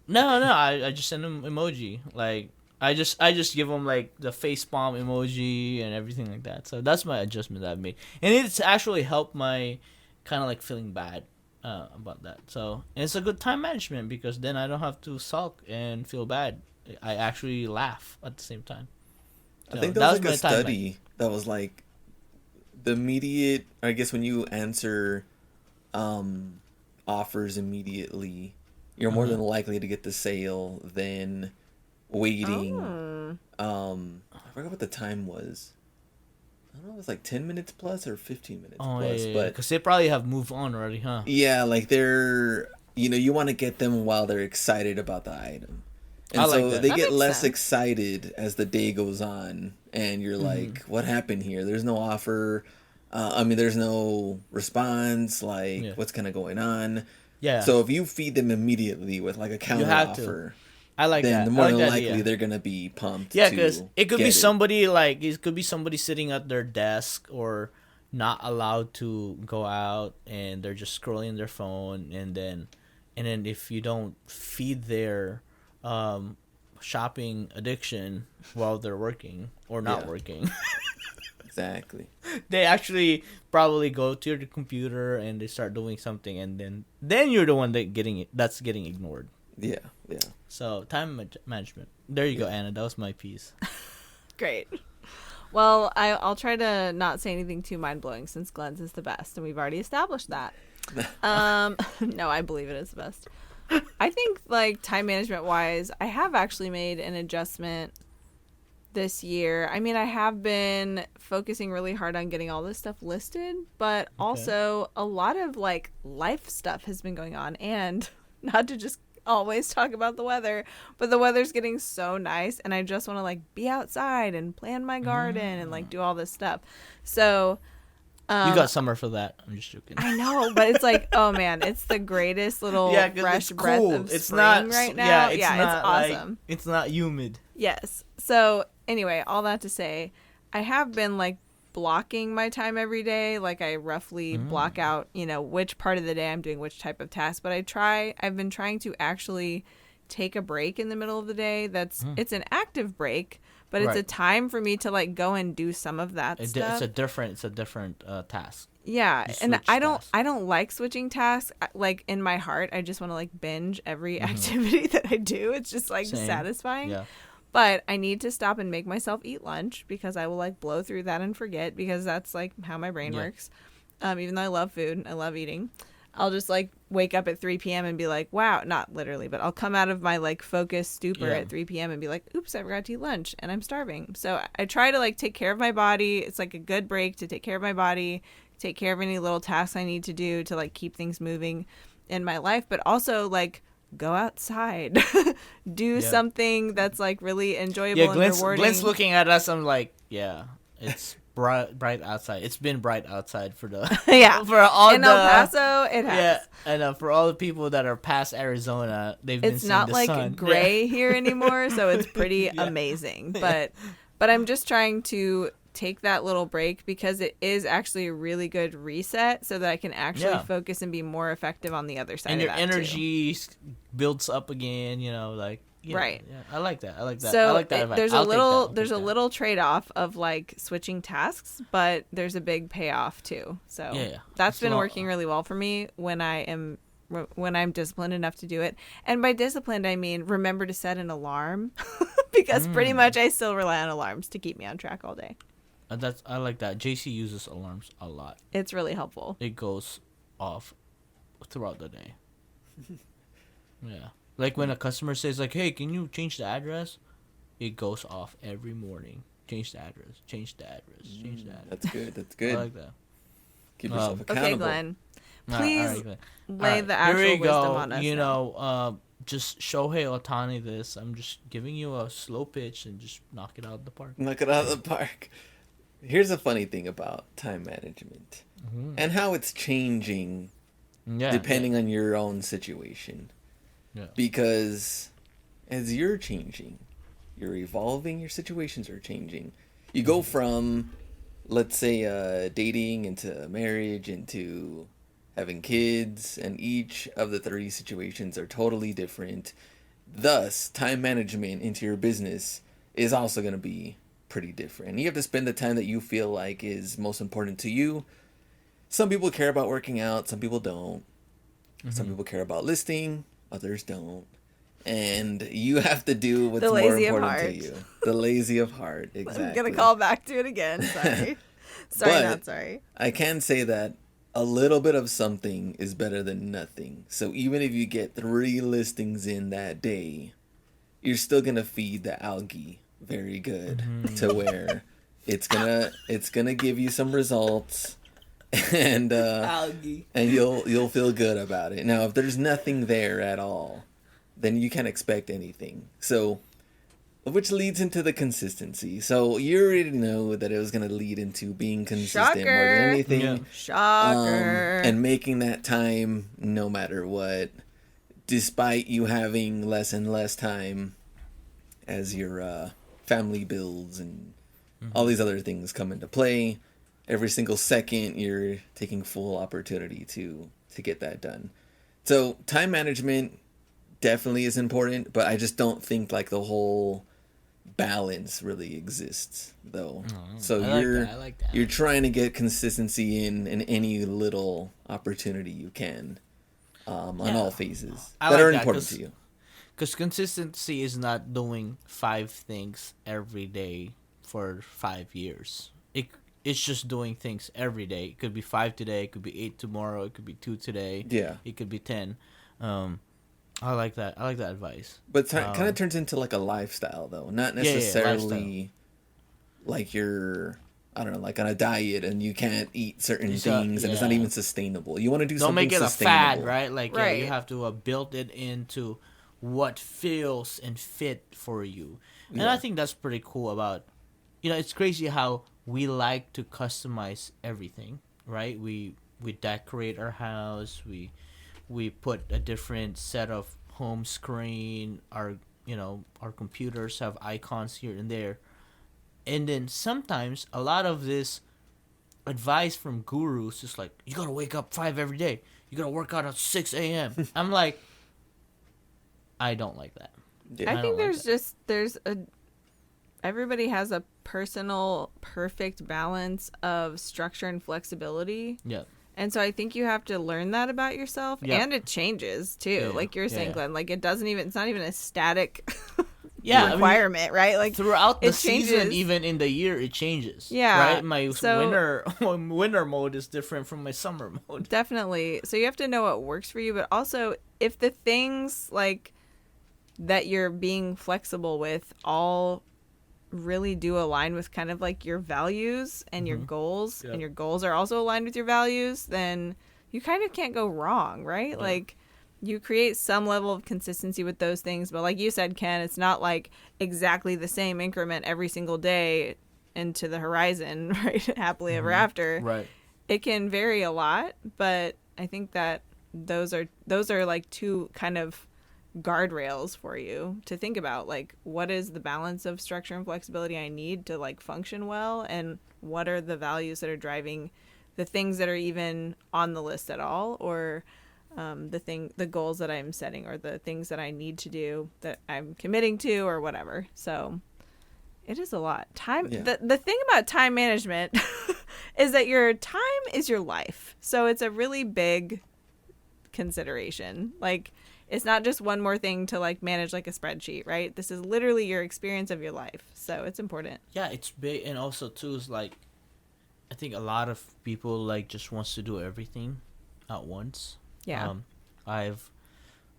No, I just send them emoji. Like I just give them like the face palm emoji and everything like that. So that's my adjustment that I've made, and it's actually helped my kind of like feeling bad about that. So and it's a good time management because then I don't have to sulk and feel bad. I actually laugh at the same time. I So think there was that like a my time study that was like the immediate. I guess when you answer offers immediately, you're more than likely to get the sale than waiting. Oh. I forgot what the time was. I don't know. It was like 10 minutes plus or 15 minutes Oh plus, yeah, but because they probably have moved on already, huh? yeah, like they're you want to get them while they're excited about the item. And I like so that. they That get makes less sense. excited as the day goes on, and you're like, "What happened here? There's no offer. There's no response. Like, Yeah. what's kind of going on?" Yeah. So if you feed them immediately with like a counter have to. offer, I like then that. the I more like than that likely idea. they're gonna be pumped. Yeah, to because it could be get somebody like it could be somebody sitting at their desk or not allowed to go out, and they're just scrolling their phone, and then if you don't feed their shopping addiction while they're working or not Yeah. working, Exactly. they actually probably go to the computer and they start doing something, and then you're the one that's getting ignored. Yeah, yeah. So management. There you go, Anna. That was my piece. Great. Well, I'll try to not say anything too mind-blowing since Glenn's is the best, and we've already established that. No, I believe it is the best. I think, like, time management-wise, I have actually made an adjustment this year. I mean, I have been focusing really hard on getting all this stuff listed, but also a lot of, like, life stuff has been going on, and not to just always talk about the weather, but the weather's getting so nice, and I just want to, like, be outside and plant my garden and, like, do all this stuff. So you got summer for that. I'm just joking. I know, but it's like, oh man, it's the greatest little fresh breath of it's spring not right now. It's awesome. Like, it's not humid. Yes. So anyway, all that to say, I have been, like, blocking my time every day. Like, I roughly block out, you know, which part of the day I'm doing which type of task. But I've been trying to actually take a break in the middle of the day. It's an active break, but it's a time for me to, like, go and do some of that stuff. It's a different task. Yeah, and I don't like switching tasks. Like, in my heart, I just want to, like, binge every activity that I do. It's just, like, satisfying. Yeah. But I need to stop and make myself eat lunch because I will, like, blow through that and forget, because that's, like, how my brain works. Even though I love food, I love eating. I'll just, like, wake up at 3 p.m. and be like, wow, not literally, but I'll come out of my, like, focused stupor at 3 p.m. and be like, oops, I forgot to eat lunch and I'm starving. So I try to, like, take care of my body. It's, like, a good break to take care of my body, take care of any little tasks I need to do to, like, keep things moving in my life, but also, like, go outside, do something that's, like, really enjoyable and rewarding. Glenn's looking at us. I'm like, yeah, it's bright outside. It's been bright outside for the for all in El Paso. It has. Yeah, and for all the people that are past Arizona, they've been seeing the sun. It's not, like, gray here anymore, so it's pretty amazing. But I'm just trying to take that little break because it is actually a really good reset so that I can actually focus and be more effective on the other side and of your that energy builds up again, you know, like right. Yeah, I like that. So I like that. There's a little trade-off of, like, switching tasks, but there's a big payoff too. So that's been working really well for me when I'm disciplined enough to do it. And by disciplined, I mean remember to set an alarm because pretty much I still rely on alarms to keep me on track all day. I like that. JC uses alarms a lot. It's really helpful. It goes off throughout the day. Yeah. Like when a customer says, like, hey, can you change the address? It goes off every morning. Change the address. Change the address. Change the address. That's good. That's good. I like that. Keep yourself accountable. Okay, Glenn. Please Glenn. lay the actual wisdom on us. You know, just Shohei Ohtani this. I'm just giving you a slow pitch and just knock it out of the park. Knock it out of the park. Here's a funny thing about time management and how it's changing depending on your own situation. Yeah. Because as you're changing, you're evolving, your situations are changing. You go from, let's say, dating into marriage into having kids, and each of the 3 situations are totally different. Thus, time management into your business is also going to be pretty different. You have to spend the time that you feel like is most important to you. Some people care about working out, some people don't. Some people care about listing, others don't. And you have to do what's more important to you. The lazy of heart, exactly. I'm gonna call back to it again. Sorry. Not sorry. I can say that a little bit of something is better than nothing. So even if you get 3 listings in that day, you're still gonna feed the algae very good to where it's gonna give you some results, and algae, and you'll feel good about it. Now, if there's nothing there at all, then you can't expect anything. So, which leads into the consistency. So you already know that it was gonna lead into being consistent more than anything. Yeah. Shocker. And making that time no matter what, despite you having less and less time as your family builds and all these other things come into play. Every single second you're taking full opportunity to get that done. So time management definitely is important, but I just don't think like the whole balance really exists though. So you're trying to get consistency in any little opportunity you can on all phases that are important to you. because consistency is not doing 5 things every day for 5 years. It's just doing things every day. It could be 5 today, it could be 8 tomorrow, it could be 2 today. Yeah. It could be 10. I like that. I like that advice. But kind of turns into like a lifestyle, though. Not necessarily like you're, I don't know, like on a diet and you can't eat certain things and it's not even sustainable. You want to do Don't something make it sustainable. a fad, right? Like Right. you have to build it into what feels and fit for you. And I think that's pretty cool about, it's crazy how we like to customize everything, right? We decorate our house, we put a different set of home screen, our computers have icons here and there. And then sometimes a lot of this advice from gurus is like, you gotta wake up 5 every day, you gotta work out at 6 a.m. I'm like, I don't like that. Yeah. I think everybody has a personal perfect balance of structure and flexibility. Yeah. And so I think you have to learn that about yourself. Yeah. And it changes too. Yeah. Like you're saying, Yeah. Glenn, like it's not even a static Yeah, requirement, right? Like throughout the it changes. season, even in the year, it changes. Yeah, Right? My winter mode is different from my summer mode. Definitely. So you have to know what works for you, but also if the things like that you're being flexible with all really do align with kind of like your values and your goals, and your goals are also aligned with your values, then you kind of can't go wrong, right? Yeah. Like you create some level of consistency with those things, but like you said, Ken, it's not like exactly the same increment every single day into the horizon, right? Happily ever after. Right. It can vary a lot, but I think that those are like two kind of guardrails for you to think about, like what is the balance of structure and flexibility I need to like function well, and what are the values that are driving the things that are even on the list at all, or the goals that I'm setting, or the things that I need to do that I'm committing to, or whatever. So it is a lot. Time. Yeah. The thing about time management is that your time is your life. So it's a really big consideration. Like it's not just one more thing to like manage like a spreadsheet, right? This is literally your experience of your life. So it's important. Yeah, it's big, and also too is like, I think a lot of people like just wants to do everything at once. Yeah. I've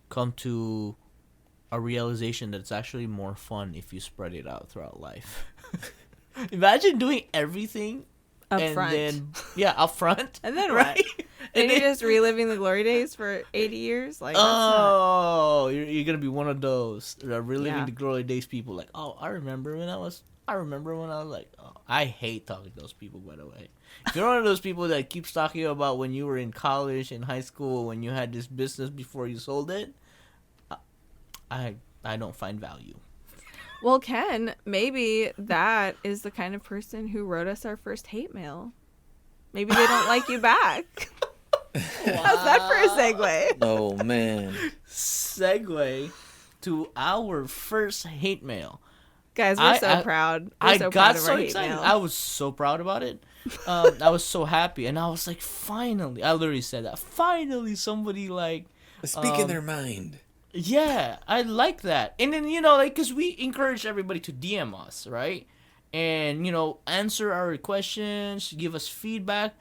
come to a realization that it's actually more fun if you spread it out throughout life. Imagine doing everything Up and front. then up front, And then right? And you're just reliving the glory days for 80 years? Like, that's you're gonna be one of those reliving Yeah. the glory days people. Like, I remember when I was like, I hate talking to those people. By the way, if you're one of those people that keeps talking about when you were in college, in high school, when you had this business before you sold it, I don't find value. Well, Ken, maybe that is the kind of person who wrote us our first hate mail. Maybe they don't like you back. How's that for a segue? Oh man. Segue to our first hate mail. Guys, we're so proud. We're I so got proud of so our hate excited. mail. I was so proud about it. I was so happy, and I was like, finally. I literally said that. Finally, somebody like Speaking their mind. yeah, I like that. And then, like, because we encourage everybody to DM us, right? And, answer our questions, give us feedback.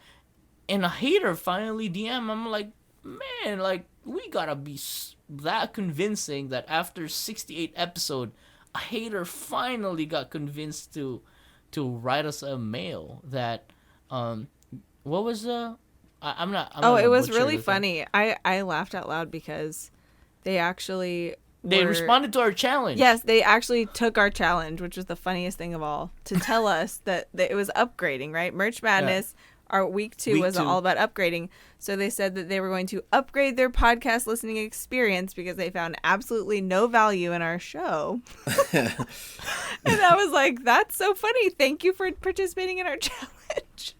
And a hater finally DM. I'm like, man, like, we gotta be that convincing that after 68 episode, a hater finally got convinced to write us a mail that, what was the... I'm not it was butcher really the thing. funny. I laughed out loud because they actually They responded to our challenge. Yes, they actually took our challenge, which was the funniest thing of all, to tell us that it was upgrading, right? Merch Madness, our week two was all about upgrading. So they said that they were going to upgrade their podcast listening experience because they found absolutely no value in our show. And I was like, that's so funny. Thank you for participating in our challenge.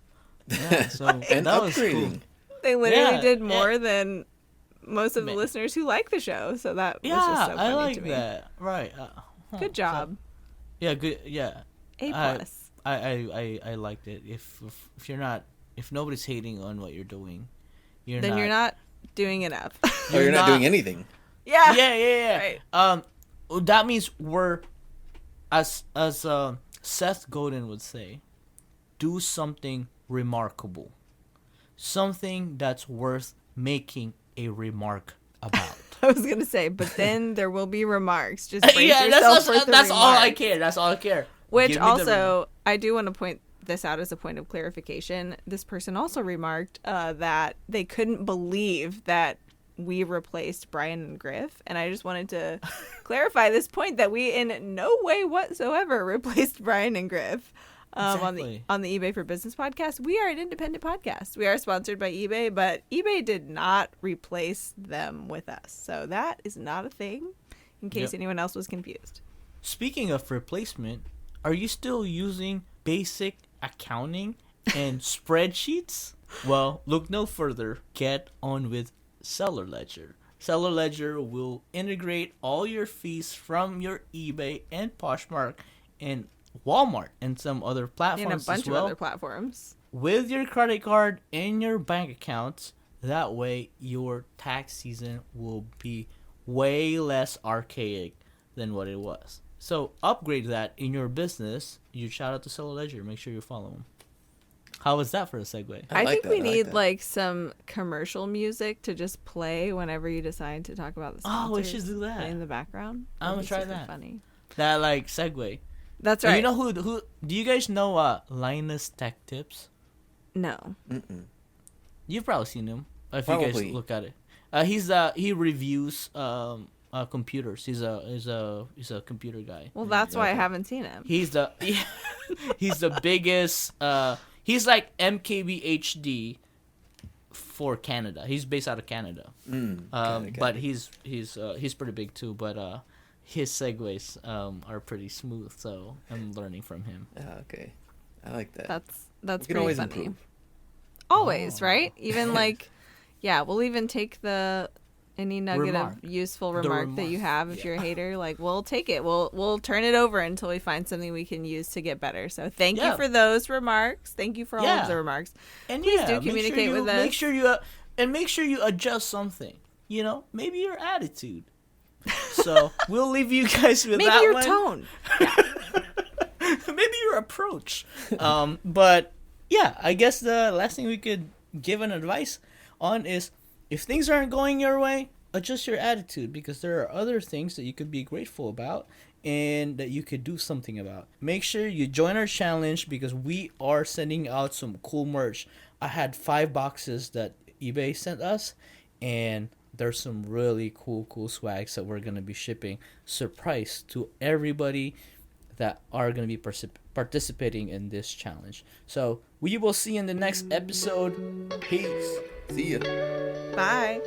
Yeah, so And that was upgrading. cool. They literally Yeah, did more than most of the listeners who like the show. So that was just so funny I like to me. that. Right. Good job. Yeah, good. Yeah, A plus. I liked it. If you're not, if nobody's hating on what you're doing, you're Then you're not doing enough. You're not doing anything. Yeah. Yeah. Right. That means we're, as Seth Godin would say, do something remarkable, something that's worth making a remark about. I was gonna say, but then there will be remarks. Just brace Yeah, yourself for the that's all I remarks. care. That's all I care. Which Give me the also, I do want to point this out as a point of clarification. This person also remarked that they couldn't believe that we replaced Brian and Griff, and I just wanted to clarify this point that we in no way whatsoever replaced Brian and Griff. Exactly. On the eBay for Business podcast. We are an independent podcast. We are sponsored by eBay, but eBay did not replace them with us. So that is not a thing, in case anyone else was confused. Speaking of replacement, are you still using basic accounting and spreadsheets? Well, look no further. Get on with Seller Ledger. Seller Ledger will integrate all your fees from your eBay and Poshmark and Walmart and some other platforms And a bunch as well, of other platforms. with your credit card and your bank accounts. That way, your tax season will be way less archaic than what it was. So upgrade that in your business. You shout out to Seller Ledger. Make sure you follow them. How was that for a segue? I like think that, we I like need that. some commercial music to just play whenever you decide to talk about the sponsors. Oh, we should do that. Play in the background. I'm That'd gonna be try super that. Funny. That segue. That's And right. you know who do you guys know Linus Tech Tips? No. Mm-mm. You've probably seen him if you Probably. guys look at it. He reviews computers. He's a computer guy. Well, that's why I Okay. haven't seen him. He's the he's the biggest. He's like MKBHD for Canada. He's based out of Canada. Got it. But he's pretty big too. But his segues are pretty smooth. So I'm learning from him. Okay. I like that. That's we pretty can always funny. improve. Always, right? Even yeah, we'll even take any nugget Remark. of useful The remark that you remark, have if you're a hater. Like, we'll take it. We'll turn it over until we find something we can use to get better. So thank you Yeah. for those remarks. Thank you for all Yeah. of the remarks. And Please yeah, do make sure communicate you- with us. Make sure you adjust something. You know, maybe your attitude. So we'll leave you guys with Maybe that your one. tone. Maybe your approach. But yeah, I guess the last thing we could give an advice on is if things aren't going your way, adjust your attitude, because there are other things that you could be grateful about and that you could do something about. Make sure you join our challenge because we are sending out some cool merch. I had 5 boxes that eBay sent us, and there's some really cool swags that we're going to be shipping. Surprise to everybody that are going to be participating in this challenge. So we will see you in the next episode. Peace. See ya. Bye.